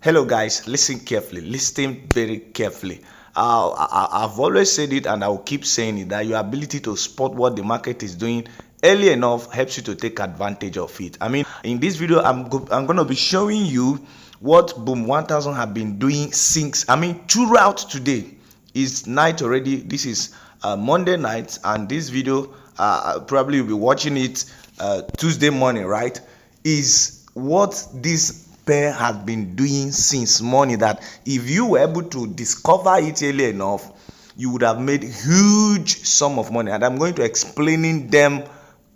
Hello guys, listen carefully, listen very carefully. I've always said it and I will keep saying it, that your ability to spot what the market is doing early enough helps you to take advantage of it. In this video I'm going to be showing you what Boom 1000 have been doing since throughout today. It's night already. This is Monday night, and this video probably you'll be watching it Tuesday morning, right? Is what this pair has been doing since morning, that if you were able to discover it early enough, you would have made huge sum of money, and I'm going to explaining them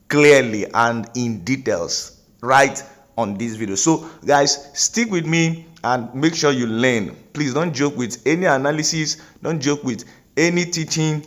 clearly and in details right on this video. So guys, stick with me and make sure you learn. Please don't joke with any analysis, don't joke with any teaching.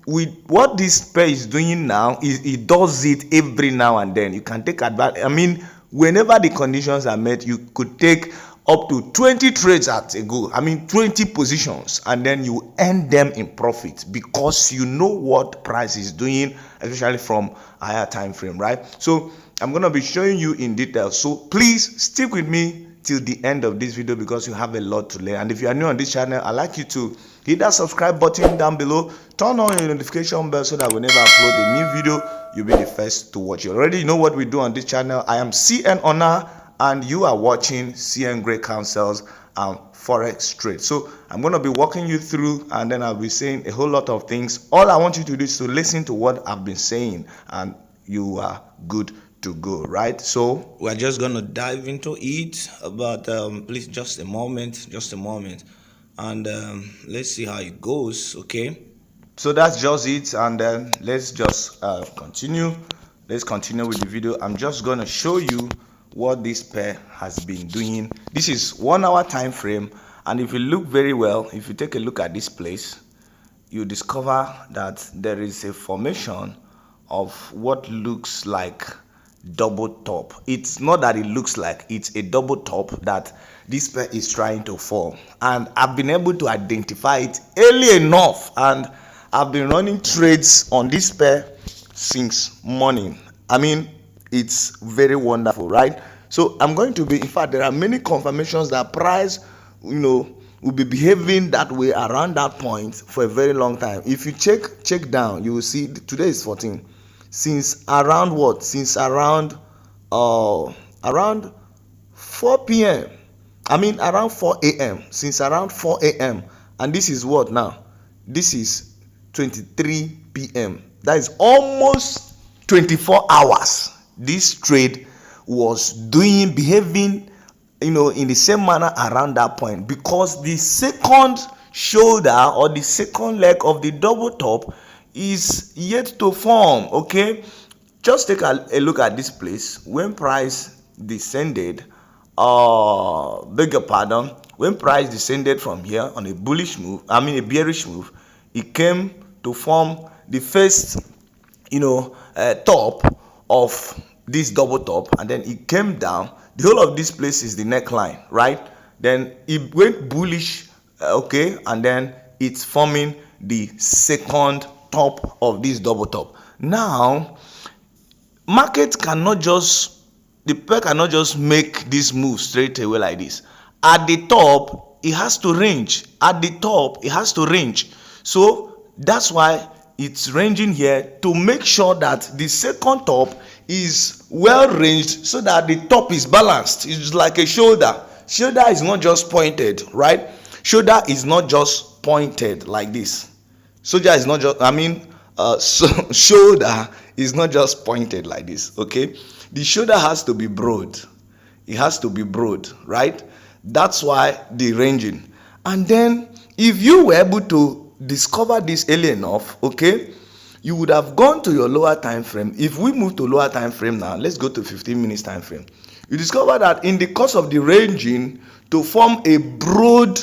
With what this pair is doing now, it does it every now and then. You can take advantage. Whenever the conditions are met, you could take up to 20 trades at a go. 20 positions, and then you earn them in profit because you know what price is doing, especially from higher time frame, right? So I'm going to be showing you in detail. So please stick with me till the end of this video because you have a lot to learn. And if you are new on this channel, I'd like you to hit that subscribe button down below, turn on your notification bell so that whenever I upload a new video, you'll be the first to watch. You already know what we do on this channel. I am CN Honor, and you are watching CN Great Counsels and Forex Trade. So I'm going to be walking you through, and then I'll be saying a whole lot of things. All I want you to do is to listen to what I've been saying, and you are good to go, right? So we're just going to dive into it, but please just a moment, and let's see how it goes. Okay, so that's just it, and then let's just continue. Let's continue with the video. I'm just going to show you what this pair has been doing. This is 1 hour time frame, and if you look very well, if you take a look at this place, you discover that there is a formation of what looks like double top. It's not that it looks like, it's a double top that this pair is trying to form, and I've been able to identify it early enough, and I've been running trades on this pair since morning. It's very wonderful, right? So I'm going to be, in fact, there are many confirmations that price will be behaving that way around that point for a very long time. If you check down, you will see today is 14. Since around what? Since around 4 p.m. Around 4 a.m. Since around 4 a.m. And this is what now? This is 23 p.m. That is almost 24 hours. This trade was behaving, in the same manner around that point, because the second shoulder or the second leg of the double top is yet to form. Okay, just take a look at this place. When price descended, when price descended from here on a bullish move, a bearish move, it came to form the first top of this double top, and then it came down. The whole of this place is the neckline, right? Then it went bullish, okay, and then it's forming the second top of this double top. Now market cannot just, the pair cannot just make this move straight away like this. At the top it has to range, so that's why it's ranging here to make sure that the second top is well ranged so that the top is balanced. It's like a shoulder is not just pointed, right? Shoulder is not just pointed like this. Shoulder is not just pointed like this. Okay, the shoulder has to be broad. It has to be broad, right? That's why the ranging. And then if you were able to discover this early enough, okay, you would have gone to your lower time frame. If we move to lower time frame now, let's go to 15 minutes time frame. You discover that in the course of the ranging to form a broad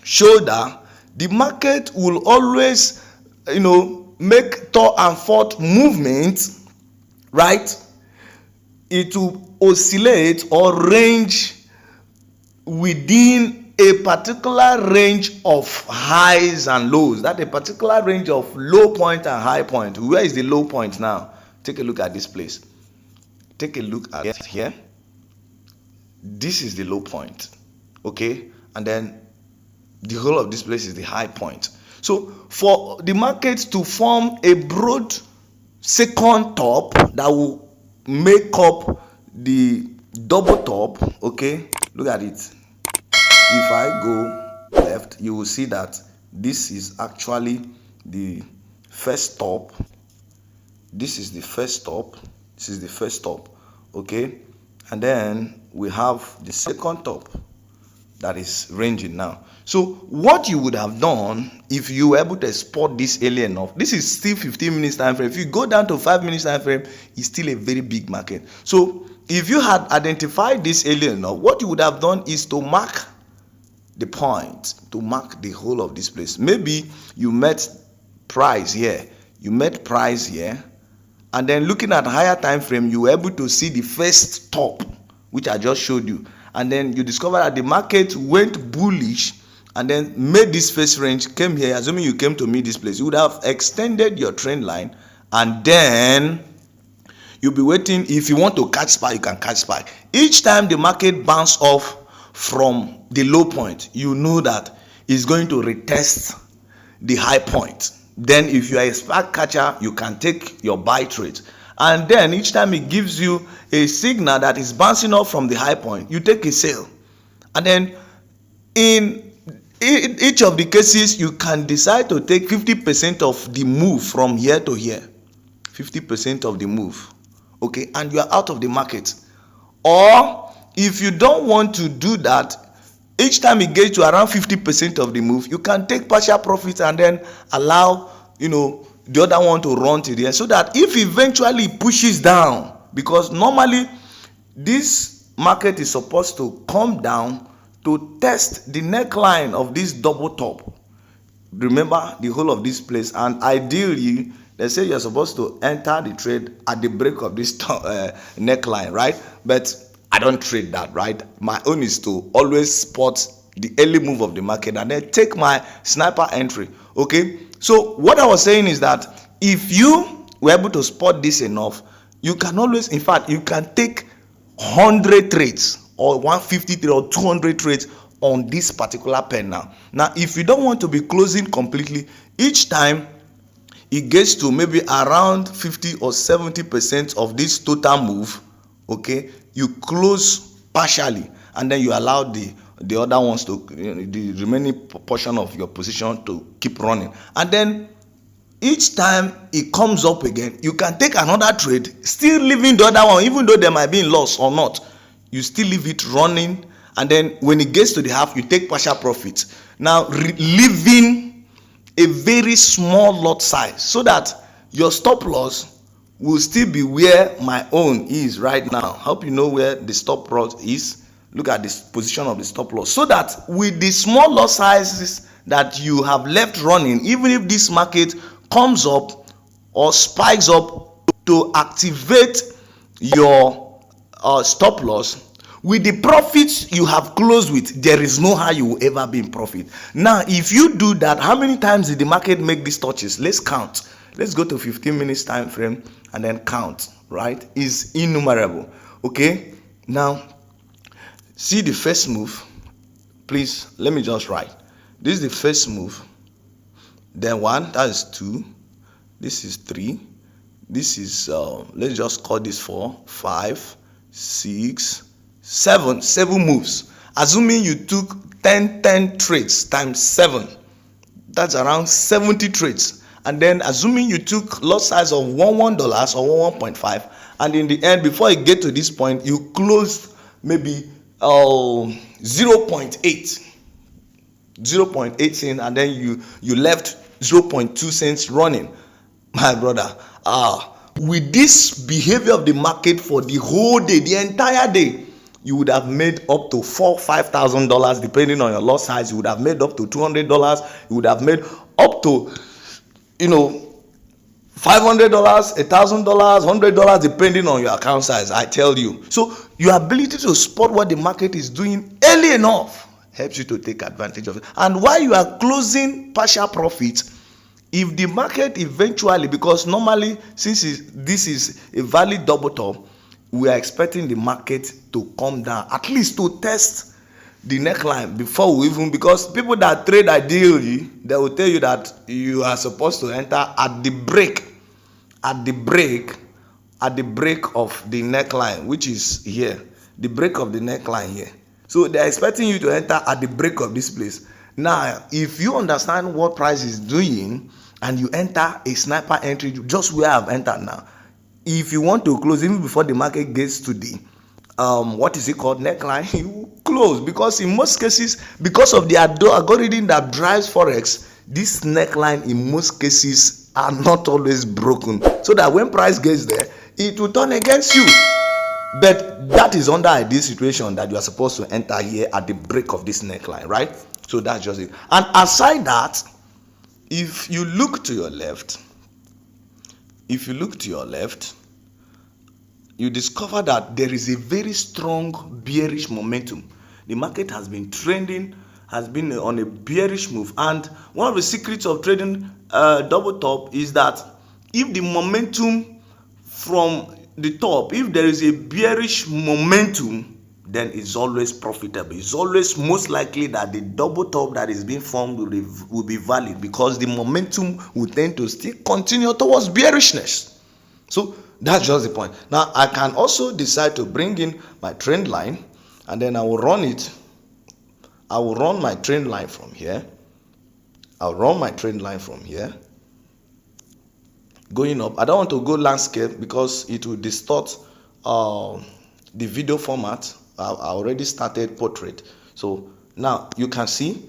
shoulder, the market will always make third and fourth movements, right? It will oscillate or range within a particular range of highs and lows. That a particular range of low point and high point. Where is the low point now? Take a look at this place. Take a look at it here. this is the low point, okay, and then the whole of this place is the high point. So for the market to form a broad second top that will make up the double top, okay, look at it. If I go left, you will see that this is actually the first top. This is the first top. This is the first top, okay, and then we have the second top that is ranging now. So what you would have done if you were able to spot this early enough, this is still 15 minutes time frame. If you go down to 5 minutes time frame, it's still a very big market. So if you had identified this early enough, what you would have done is to mark the point, to mark the whole of this place. Maybe you met price here, you met price here, and then looking at higher time frame, you were able to see the first top, which I just showed you, and then you discover that the market went bullish and then made this first range, came here, assuming you came to meet this place, you would have extended your trend line, and then you'll be waiting. If you want to catch spike, you can catch spike. Each time the market bounce off from the low point, you know that it's going to retest the high point. Then if you are a spike catcher, you can take your buy trade, and then each time it gives you a signal that is bouncing off from the high point, you take a sale. And then in each of the cases, you can decide to take 50% of the move from here to here, 50% of the move, okay, and you are out of the market. Or if you don't want to do that, each time it gets to around 50% of the move, you can take partial profit and then allow, the other one to run to the end, so that if eventually it pushes down, because normally this market is supposed to come down to test the neckline of this double top. Remember the whole of this place, and ideally they say you're supposed to enter the trade at the break of this neckline, right? But I don't trade that, right? My own is to always spot the early move of the market and then take my sniper entry, okay? So what I was saying is that if you were able to spot this enough, you can always, in fact, you can take 100 trades or 150 trades or 200 trades on this particular pen now. Now, if you don't want to be closing completely, each time it gets to maybe around 50 or 70% of this total move, okay, you close partially and then you allow the other ones to, the remaining portion of your position to keep running. And then each time it comes up again, you can take another trade, still leaving the other one, even though there might be loss or not, you still leave it running. And then when it gets to the half, you take partial profit. Now leaving a very small lot size so that your stop loss will still be where my own is right now. Hope you know where the stop loss is. Look at this position of the stop loss, so that with the small lot sizes that you have left running, even if this market comes up or spikes up to activate your stop loss, with the profits you have closed with, there is no how you will ever be in profit. Now, if you do that, how many times did the market make these touches? Let's count. Let's go to 15 minutes time frame and then count, right? Is innumerable. Okay, now see the first move. Please let me just write. This is the first move, then 1, that is 2, this is 3, this is let's just call this 4, 5, 6, 7 moves. Assuming you took 10 trades times 7, that's around 70 trades. And then assuming you took lot size of $1 or 1.5, and in the end, before you get to this point, you closed maybe 0.8 cents, and then you left 0.2 cents running. My brother, with this behavior of the market for the whole day, the entire day, you would have made up to $4,000-$5,000 depending on your lot size. You would have made up to $200. You would have made up to $500, $1,000, $100 depending on your account size. I tell you. So your ability to spot what the market is doing early enough helps you to take advantage of it. And while you are closing partial profit, if the market eventually, because normally since this is a valid double top, we are expecting the market to come down, at least to test the neckline before we even, because people that trade ideally, they will tell you that you are supposed to enter at the break of the neckline, which is here, the break of the neckline here. So they are expecting you to enter at the break of this place. Now, if you understand what price is doing and you enter a sniper entry, just where I've entered now, if you want to close even before the market gets to the what is it called, neckline, you close, because in most cases, because of the algorithm that drives Forex, this neckline in most cases are not always broken, so that when price gets there, it will turn against you. But that is under ideal situation that you are supposed to enter here at the break of this neckline, right? So that's just it. And aside that, if you look to your left, you discover that there is a very strong bearish momentum. The market has been trending, has been on a bearish move. And one of the secrets of trading double top is that if the momentum from the top, if there is a bearish momentum, then it's always profitable. It's always most likely that the double top that is being formed will be valid, because the momentum will tend to still continue towards bearishness. So that's just the point. Now I can also decide to bring in my trend line, and then I will run it. I will run my trend line from here. Going up. I don't want to go landscape because it will distort the video format. I already started portrait. So now you can see,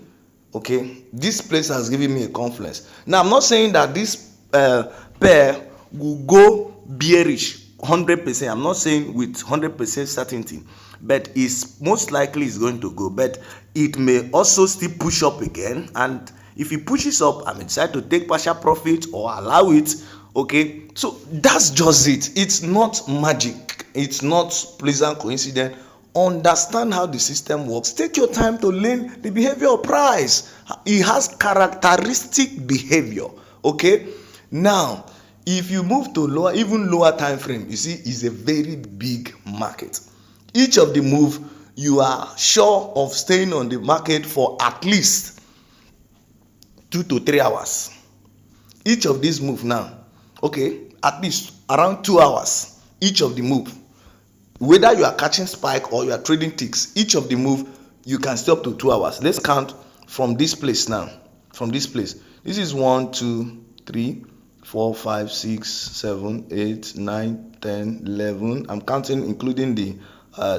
okay, this place has given me a confluence. Now I'm not saying that this pair will go bearish 100%. I'm not saying with 100% certainty, but it's most likely is going to go, but it may also still push up again. And if it pushes up, I may decide to take partial profit or allow it. Okay, so that's just it. It's not magic, it's not pleasant coincidence. Understand how the system works. Take your time to learn the behavior of price. It has characteristic behavior. Okay, now if you move to lower, even lower time frame, you see, is a very big market. Each of the move, you are sure of staying on the market for at least 2 to 3 hours. Each of these move now, okay, at least around 2 hours. Each of the move, whether you are catching spike or you are trading ticks, each of the move you can stay up to 2 hours. Let's count from this place now. From this place, this is 1, 2, 3, 4, 5, 6, 7, 8, 9, 10, 11. I'm counting including the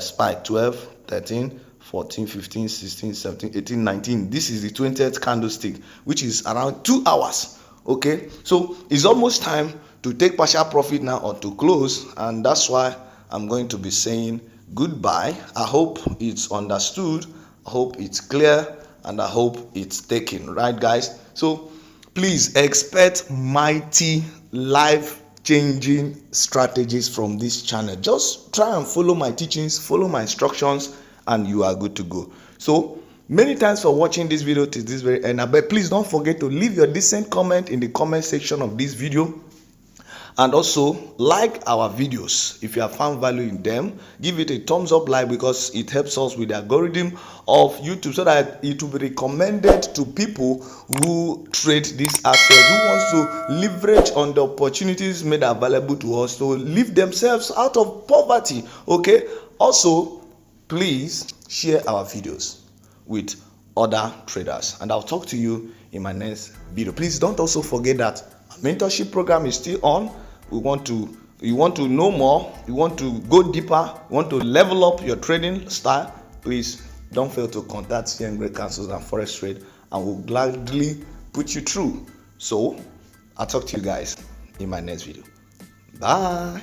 spike. 12, 13, 14, 15, 16, 17, 18, 19. This is the 20th candlestick, which is around 2 hours. Okay, so it's almost time to take partial profit now or to close, and that's why I'm going to be saying goodbye. I hope it's understood, I hope it's clear, and I hope it's taken, right guys? So please expect mighty life-changing strategies from this channel. Just try and follow my teachings, follow my instructions, and you are good to go. So many thanks for watching this video till this very end. But please don't forget to leave your decent comment in the comment section of this video, and also like our videos if you have found value in them. Give it a thumbs up like, because it helps us with the algorithm of YouTube, so that it will be recommended to people who trade this asset, who wants to leverage on the opportunities made available to us to lift themselves out of poverty. Okay, also please share our videos with other traders, and I'll talk to you in my next video. Please don't also forget that our mentorship program is still on. You want to know more, you want to go deeper, you want to level up your trading style, please don't fail to contact CM Great Counsels and Forex Trade, and we'll gladly put you through. So I'll talk to you guys in my next video. Bye.